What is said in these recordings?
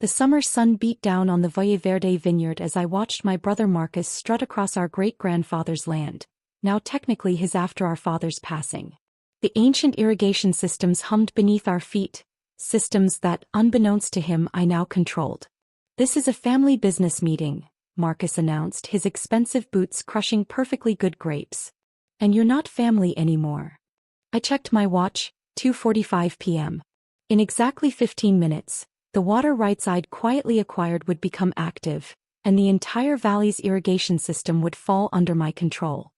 The summer sun beat down on the Valle Verde Vineyard as I watched my brother Marcus strut across our great-grandfather's land, now technically his after our father's passing. The ancient irrigation systems hummed beneath our feet, systems that, unbeknownst to him, I now controlled. "This is a family business meeting," Marcus announced, his expensive boots crushing perfectly good grapes. "And you're not family anymore." I checked my watch, 2:45 p.m. In exactly 15 minutes, the water rights I'd quietly acquired would become active, and the entire valley's irrigation system would fall under my control.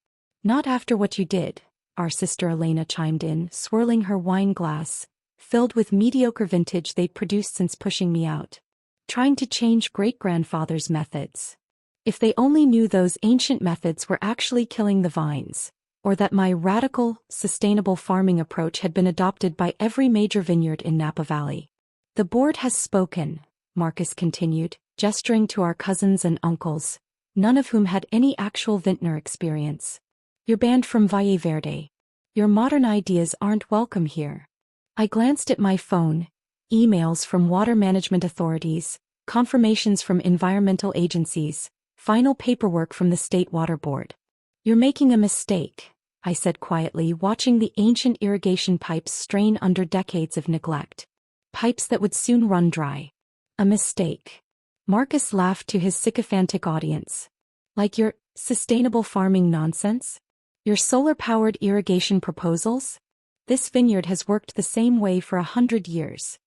"Not after what you did," our sister Elena chimed in, swirling her wine glass, filled with mediocre vintage they'd produced since pushing me out. "Trying to change great-grandfather's methods. If they only knew those ancient methods were actually killing the vines, or that my radical, sustainable farming approach had been adopted by every major vineyard in Napa Valley." "The board has spoken," Marcus continued, gesturing to our cousins and uncles, none of whom had any actual vintner experience. "You're banned from Valle Verde. Your modern ideas aren't welcome here." I glanced at my phone, emails from water management authorities, confirmations from environmental agencies, final paperwork from the state water board. "You're making a mistake," I said quietly, watching the ancient irrigation pipes strain under decades of neglect. Pipes that would soon run dry. "A mistake." Marcus laughed to his sycophantic audience. "Like your sustainable farming nonsense? Your solar-powered irrigation proposals? This vineyard has worked the same way for 100 years.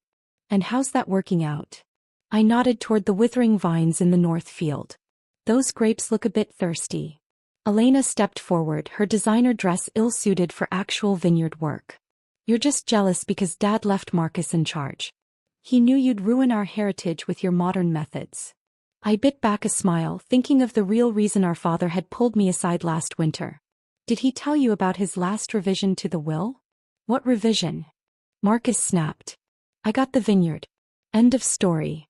And how's that working out?" I nodded toward the withering vines in the north field. "Those grapes look a bit thirsty." Elena stepped forward, her designer dress ill-suited for actual vineyard work. "You're just jealous because Dad left Marcus in charge. He knew you'd ruin our heritage with your modern methods." I bit back a smile, thinking of the real reason our father had pulled me aside last winter. "Did he tell you about his last revision to the will?" "What revision?" Marcus snapped. "I got the vineyard. End of story."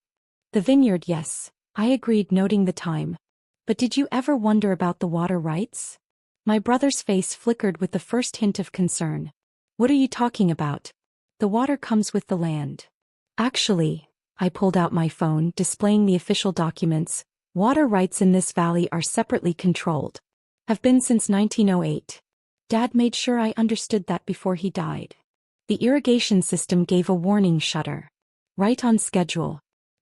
"The vineyard, yes," I agreed, noting the time. "But did you ever wonder about the water rights?" My brother's face flickered with the first hint of concern. "What are you talking about?" "The water comes with the land. Actually," I pulled out my phone, displaying the official documents, "water rights in this valley are separately controlled. Have been since 1908. Dad made sure I understood that before he died." The irrigation system gave a warning shudder. "Right on schedule.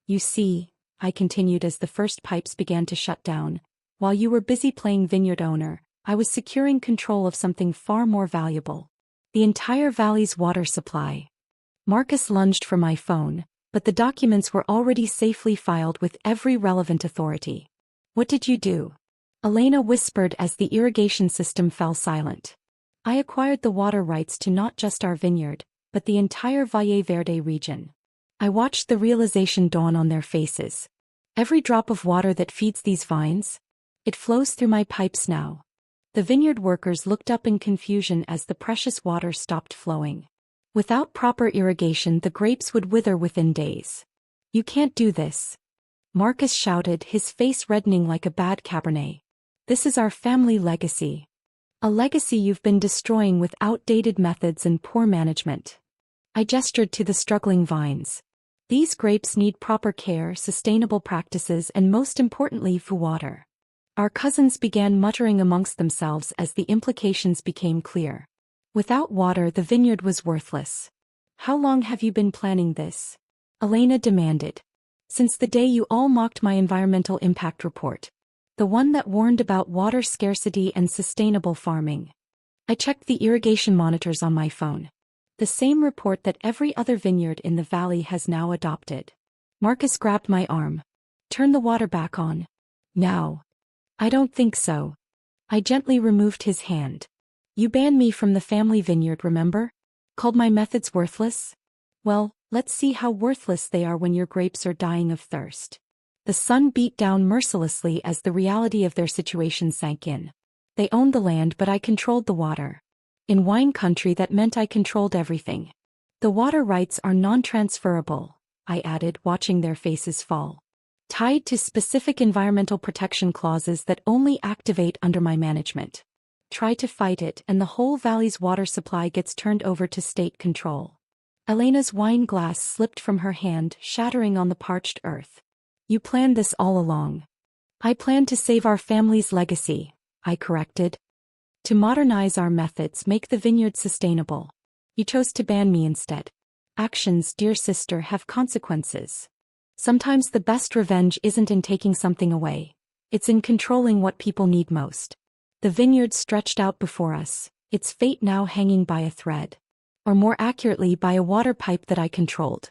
You see," I continued as the first pipes began to shut down, "while you were busy playing vineyard owner, I was securing control of something far more valuable. The entire valley's water supply." Marcus lunged for my phone, but the documents were already safely filed with every relevant authority. "What did you do?" Elena whispered as the irrigation system fell silent. "I acquired the water rights to not just our vineyard, but the entire Valle Verde region." I watched the realization dawn on their faces. "Every drop of water that feeds these vines? It flows through my pipes now." The vineyard workers looked up in confusion as the precious water stopped flowing. Without proper irrigation, the grapes would wither within days. "You can't do this," Marcus shouted, his face reddening like a bad Cabernet. "This is our family legacy. A legacy you've been destroying with outdated methods and poor management." I gestured to the struggling vines. "These grapes need proper care, sustainable practices, and most importantly, water." Our cousins began muttering amongst themselves as the implications became clear. Without water, the vineyard was worthless. "How long have you been planning this?" Elena demanded. "Since the day you all mocked my environmental impact report. The one that warned about water scarcity and sustainable farming." I checked the irrigation monitors on my phone. The same report that every other vineyard in the valley has now adopted. Marcus grabbed my arm. "Turn the water back on. Now." "I don't think so." I gently removed his hand. "You banned me from the family vineyard, remember? Called my methods worthless? Well, let's see how worthless they are when your grapes are dying of thirst." The sun beat down mercilessly as the reality of their situation sank in. They owned the land, but I controlled the water. In wine country, that meant I controlled everything. "The water rights are non-transferable," I added, watching their faces fall. "Tied to specific environmental protection clauses that only activate under my management. Try to fight it and the whole valley's water supply gets turned over to state control." Elena's wine glass slipped from her hand, shattering on the parched earth. You planned this all along. I planned to save our family's legacy, I corrected. To modernize our methods, make the vineyard sustainable. You chose to ban me instead. Actions, dear sister, have consequences. Sometimes the best revenge isn't in taking something away. It's in controlling what people need most. The vineyard stretched out before us, its fate now hanging by a thread. Or more accurately, by a water pipe that I controlled.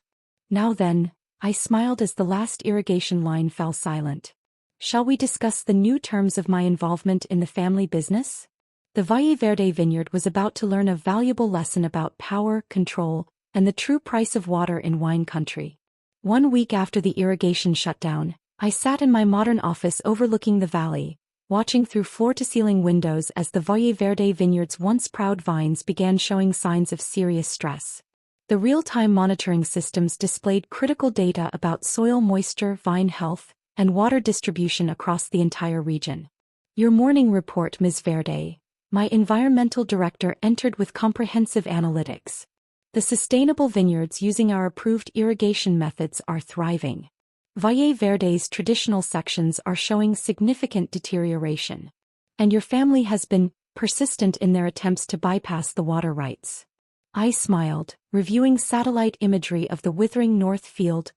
Now then, I smiled as the last irrigation line fell silent. Shall we discuss the new terms of my involvement in the family business? The Valle Verde Vineyard was about to learn a valuable lesson about power, control, and the true price of water in wine country. 1 week after the irrigation shutdown, I sat in my modern office overlooking the valley, watching through floor-to-ceiling windows as the Valle Verde Vineyard's once proud vines began showing signs of serious stress. The real-time monitoring systems displayed critical data about soil moisture, vine health, and water distribution across the entire region. Your morning report, Ms. Verde. My environmental director entered with comprehensive analytics. The sustainable vineyards using our approved irrigation methods are thriving. Valle Verde's traditional sections are showing significant deterioration. And your family has been persistent in their attempts to bypass the water rights. I smiled, reviewing satellite imagery of the withering North Field,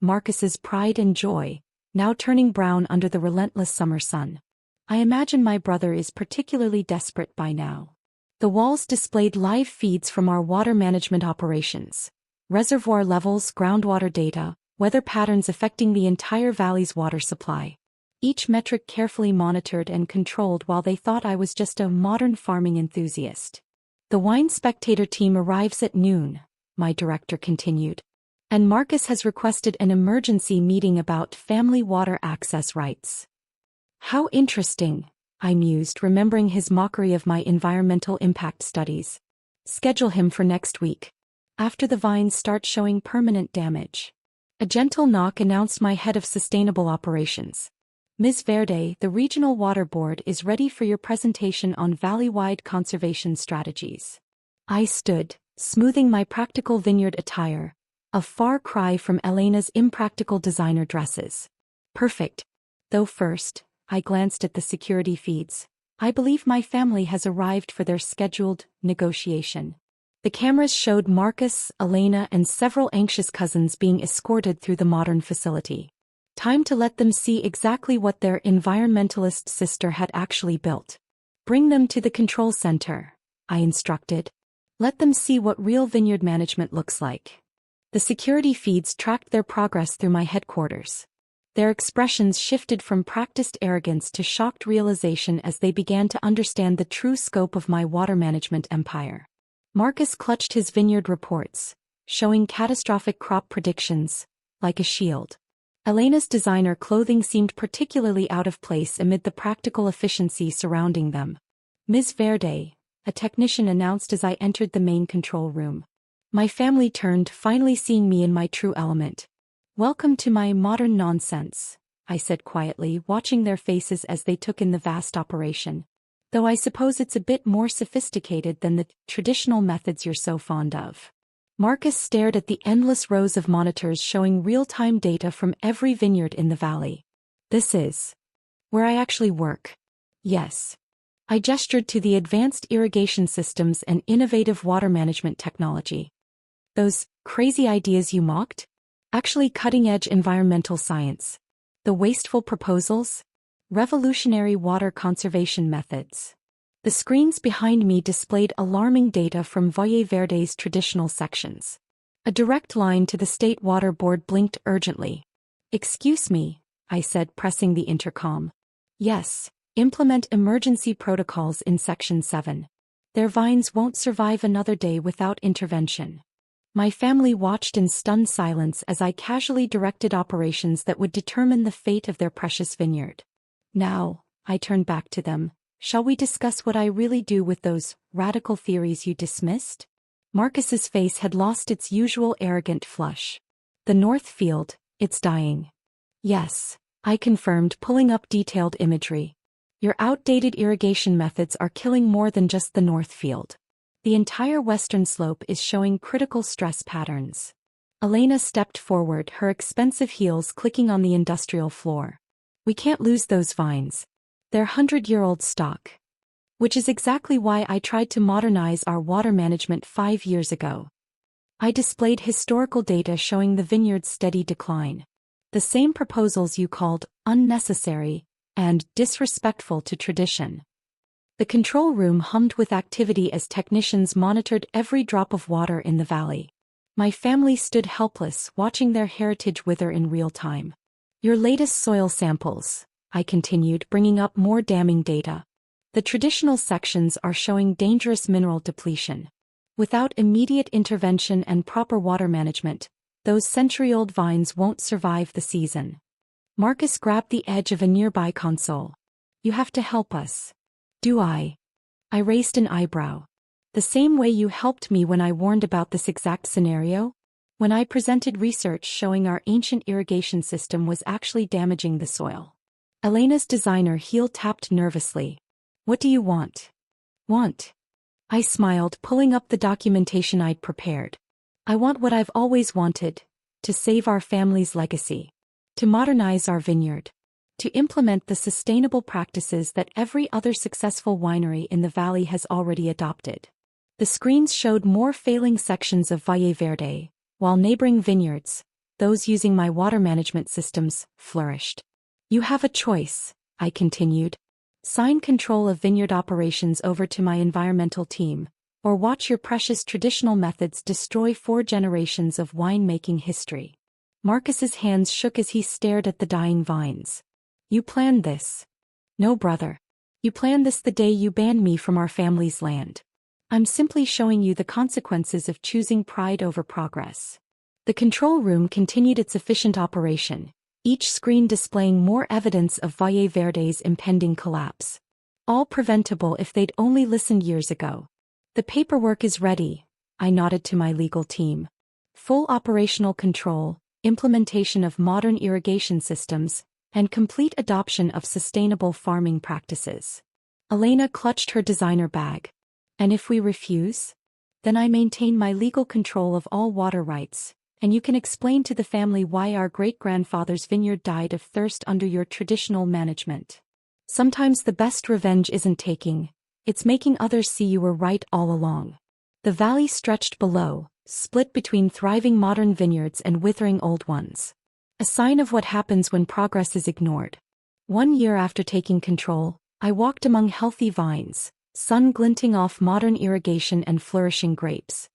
Marcus's pride and joy, now turning brown under the relentless summer sun. I imagine my brother is particularly desperate by now. The walls displayed live feeds from our water management operations. Reservoir levels, groundwater data, weather patterns affecting the entire valley's water supply. Each metric carefully monitored and controlled while they thought I was just a modern farming enthusiast. The Wine Spectator team arrives at noon, my director continued. And Marcus has requested an emergency meeting about family water access rights. How interesting, I mused, remembering his mockery of my environmental impact studies. Schedule him for next week. After the vines start showing permanent damage. A gentle knock announced my head of sustainable operations. Ms. Verde, the Regional Water Board is ready for your presentation on valley-wide conservation strategies. I stood, smoothing my practical vineyard attire, a far cry from Elena's impractical designer dresses. Perfect. Though first, I glanced at the security feeds. I believe my family has arrived for their scheduled negotiation. The cameras showed Marcus, Elena, and several anxious cousins being escorted through the modern facility. Time to let them see exactly what their environmentalist sister had actually built. Bring them to the control center, I instructed. Let them see what real vineyard management looks like. The security feeds tracked their progress through my headquarters. Their expressions shifted from practiced arrogance to shocked realization as they began to understand the true scope of my water management empire. Marcus clutched his vineyard reports, showing catastrophic crop predictions, like a shield. Elena's designer clothing seemed particularly out of place amid the practical efficiency surrounding them. Ms. Verde, a technician announced as I entered the main control room. My family turned, finally seeing me in my true element. Welcome to my modern nonsense, I said quietly, watching their faces as they took in the vast operation. Though I suppose it's a bit more sophisticated than the traditional methods you're so fond of. Marcus stared at the endless rows of monitors showing real-time data from every vineyard in the valley. This is where I actually work. Yes. I gestured to the advanced irrigation systems and innovative water management technology. Those crazy ideas you mocked? Actually cutting-edge environmental science. The wasteful proposals? Revolutionary water conservation methods. The screens behind me displayed alarming data from Valle Verde's traditional sections. A direct line to the State Water Board blinked urgently. Excuse me, I said, pressing the intercom. Yes, implement emergency protocols in Section 7. Their vines won't survive another day without intervention. My family watched in stunned silence as I casually directed operations that would determine the fate of their precious vineyard. Now, I turned back to them. Shall we discuss what I really do with those radical theories you dismissed? Marcus's face had lost its usual arrogant flush. The North Field, it's dying. Yes, I confirmed, pulling up detailed imagery. Your outdated irrigation methods are killing more than just the North Field. The entire western slope is showing critical stress patterns. Elena stepped forward, her expensive heels clicking on the industrial floor. We can't lose those vines. They're 100-year-old stock. Which is exactly why I tried to modernize our water management 5 years ago. I displayed historical data showing the vineyard's steady decline. The same proposals you called unnecessary and disrespectful to tradition. The control room hummed with activity as technicians monitored every drop of water in the valley. My family stood helpless, watching their heritage wither in real time. Your latest soil samples, I continued, bringing up more damning data. The traditional sections are showing dangerous mineral depletion. Without immediate intervention and proper water management, those century-old vines won't survive the season. Marcus grabbed the edge of a nearby console. You have to help us. Do I? I raised an eyebrow. The same way you helped me when I warned about this exact scenario? When I presented research showing our ancient irrigation system was actually damaging the soil. Elena's designer heel-tapped nervously. What do you want? Want? I smiled, pulling up the documentation I'd prepared. I want what I've always wanted, to save our family's legacy, to modernize our vineyard, to implement the sustainable practices that every other successful winery in the valley has already adopted. The screens showed more failing sections of Valle Verde, while neighboring vineyards, those using my water management systems, flourished. You have a choice, I continued. Sign control of vineyard operations over to my environmental team, or watch your precious traditional methods destroy 4 generations of winemaking history. Marcus's hands shook as he stared at the dying vines. You planned this. No, brother. You planned this the day you banned me from our family's land. I'm simply showing you the consequences of choosing pride over progress. The control room continued its efficient operation, each screen displaying more evidence of Valle Verde's impending collapse. All preventable if they'd only listened years ago. The paperwork is ready, I nodded to my legal team. Full operational control, implementation of modern irrigation systems, and complete adoption of sustainable farming practices. Elena clutched her designer bag. And if we refuse? Then I maintain my legal control of all water rights, and you can explain to the family why our great-grandfather's vineyard died of thirst under your traditional management. Sometimes the best revenge isn't taking, it's making others see you were right all along. The valley stretched below, split between thriving modern vineyards and withering old ones. A sign of what happens when progress is ignored. 1 year after taking control, I walked among healthy vines, sun glinting off modern irrigation and flourishing grapes.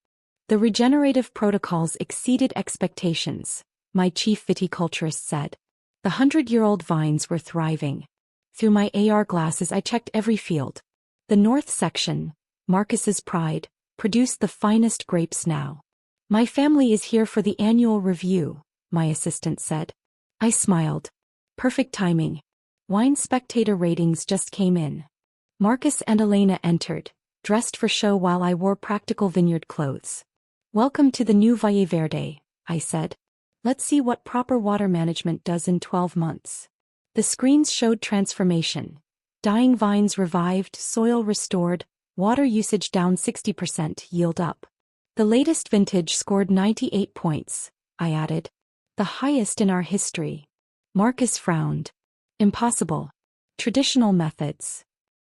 The regenerative protocols exceeded expectations, my chief viticulturist said. The 100-year-old vines were thriving. Through my AR glasses I checked every field. The north section, Marcus's pride, produced the finest grapes now. My family is here for the annual review, my assistant said. I smiled. Perfect timing. Wine Spectator ratings just came in. Marcus and Elena entered, dressed for show while I wore practical vineyard clothes. Welcome to the new Valle Verde, I said. Let's see what proper water management does in 12 months. The screens showed transformation. Dying vines revived, soil restored, water usage down 60%, yield up. The latest vintage scored 98 points, I added. The highest in our history. Marcus frowned. Impossible. Traditional methods.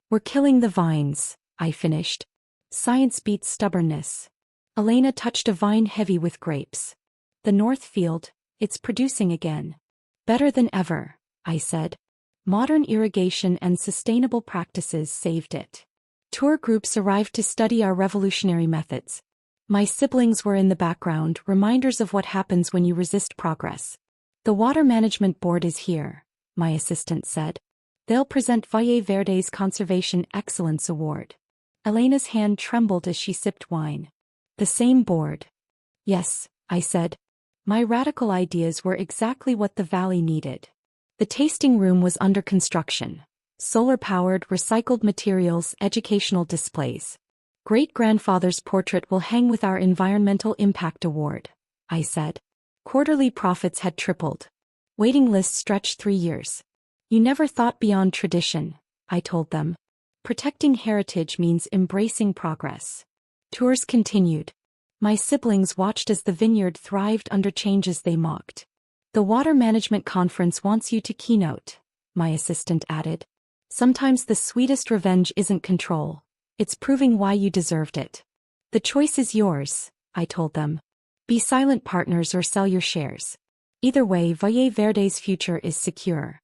We're killing the vines, I finished. Science beats stubbornness. Elena touched a vine heavy with grapes. The north field, it's producing again. Better than ever, I said. Modern irrigation and sustainable practices saved it. Tour groups arrived to study our revolutionary methods. My siblings were in the background, reminders of what happens when you resist progress. The Water Management Board is here, my assistant said. They'll present Valle Verde's Conservation Excellence Award. Elena's hand trembled as she sipped wine. The same board. Yes, I said. My radical ideas were exactly what the valley needed. The tasting room was under construction. Solar-powered, recycled materials, educational displays. Great-grandfather's portrait will hang with our Environmental Impact Award, I said. Quarterly profits had tripled. Waiting lists stretched 3 years. You never thought beyond tradition, I told them. Protecting heritage means embracing progress. Tours continued. My siblings watched as the vineyard thrived under changes they mocked. The Water Management Conference wants you to keynote, my assistant added. Sometimes the sweetest revenge isn't control. It's proving why you deserved it. The choice is yours, I told them. Be silent partners or sell your shares. Either way, Valle Verde's future is secure.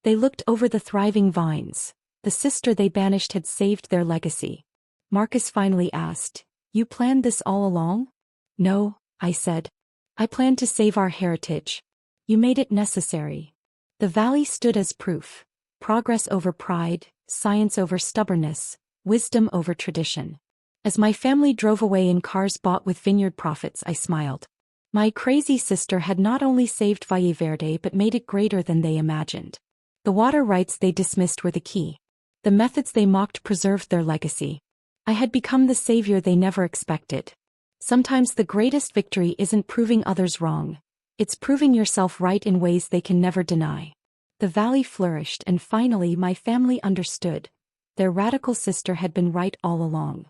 They looked over the thriving vines. The sister they banished had saved their legacy. Marcus finally asked, "You planned this all along?" "No," I said. "I planned to save our heritage. You made it necessary." The valley stood as proof. Progress over pride, science over stubbornness, wisdom over tradition. As my family drove away in cars bought with vineyard profits, I smiled. My crazy sister had not only saved Valle Verde but made it greater than they imagined. The water rights they dismissed were the key. The methods they mocked preserved their legacy. I had become the savior they never expected. Sometimes the greatest victory isn't proving others wrong. It's proving yourself right in ways they can never deny. The valley flourished, and finally my family understood. Their radical sister had been right all along.